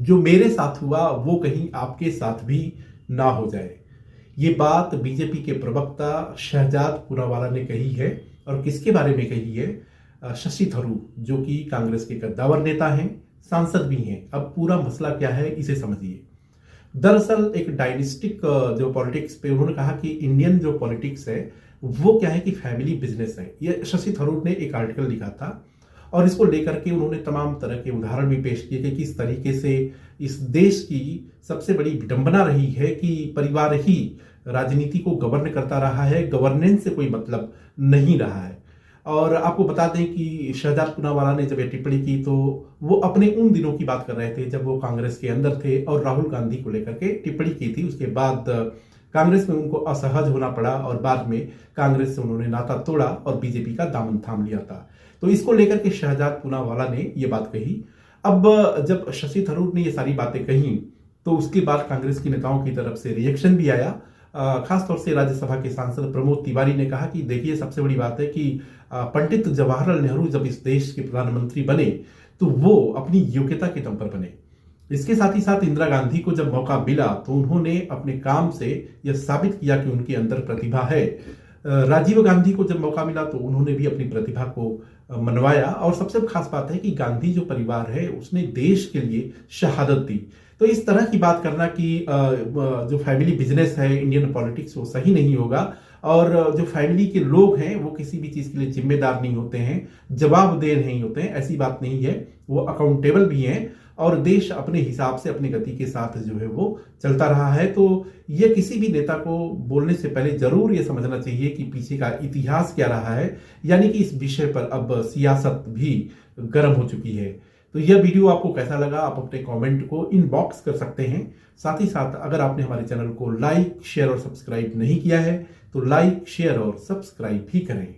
जो मेरे साथ हुआ वो कहीं आपके साथ भी ना हो जाए। ये बात बीजेपी के प्रवक्ता शहजाद पूनावाला ने कही है। और किसके बारे में कही है? शशि थरूर, जो कि कांग्रेस के कद्दावर नेता हैं, सांसद भी हैं। अब पूरा मसला क्या है इसे समझिए। दरअसल एक डायनेस्टिक जो पॉलिटिक्स पे उन्होंने कहा कि इंडियन जो पॉलिटिक्स है वो क्या है कि फैमिली बिजनेस है। ये शशि थरूर ने एक आर्टिकल लिखा था और इसको लेकर के उन्होंने तमाम तरह के उदाहरण भी पेश किए कि किस तरीके से इस देश की सबसे बड़ी विडंबना रही है कि परिवार ही राजनीति को गवर्न करता रहा है, गवर्नेंस से कोई मतलब नहीं रहा है। और आपको बता दें कि शहजाद पूनावाला ने जब ये टिप्पणी की तो वो अपने उन दिनों की बात कर रहे थे जब वो कांग्रेस के अंदर थे और राहुल गांधी को लेकर के टिप्पणी की थी। उसके बाद कांग्रेस में उनको असहज होना पड़ा और बाद में कांग्रेस से उन्होंने नाता तोड़ा और बीजेपी का दामन थाम लिया था। तो इसको लेकर के शहजाद पूनावाला ने ये बात कही। अब जब शशि थरूर ने ये सारी बातें कही तो उसके बाद कांग्रेस के नेताओं की तरफ से रिएक्शन भी आया। खासतौर से राज्यसभा के सांसद प्रमोद तिवारी ने कहा कि देखिए, सबसे बड़ी बात है कि पंडित जवाहरलाल नेहरू जब इस देश के प्रधानमंत्री बने तो वो अपनी योग्यता के दम पर बने। इसके साथ ही साथ इंदिरा गांधी को जब मौका मिला तो उन्होंने अपने काम से यह साबित किया कि उनके अंदर प्रतिभा है। राजीव गांधी को जब मौका मिला तो उन्होंने भी अपनी प्रतिभा को मनवाया। और सबसे खास बात है कि गांधी जो परिवार है उसने देश के लिए शहादत दी। तो इस तरह की बात करना कि जो फैमिली बिजनेस है इंडियन पॉलिटिक्स वो सही नहीं होगा। और जो फैमिली के लोग हैं वो किसी भी चीज के लिए जिम्मेदार नहीं होते हैं, जवाबदेह नहीं होते हैं, ऐसी बात नहीं है। वो अकाउंटेबल भी हैं और देश अपने हिसाब से अपनी गति के साथ जो है वो चलता रहा है। तो ये किसी भी नेता को बोलने से पहले जरूर ये समझना चाहिए कि पीछे का इतिहास क्या रहा है, यानी कि इस विषय पर अब सियासत भी गर्म हो चुकी है। तो यह वीडियो आपको कैसा लगा आप अपने कमेंट को इनबॉक्स कर सकते हैं। साथ ही साथ अगर आपने हमारे चैनल को लाइक, शेयर और सब्सक्राइब नहीं किया है तो लाइक, शेयर और सब्सक्राइब भी करें।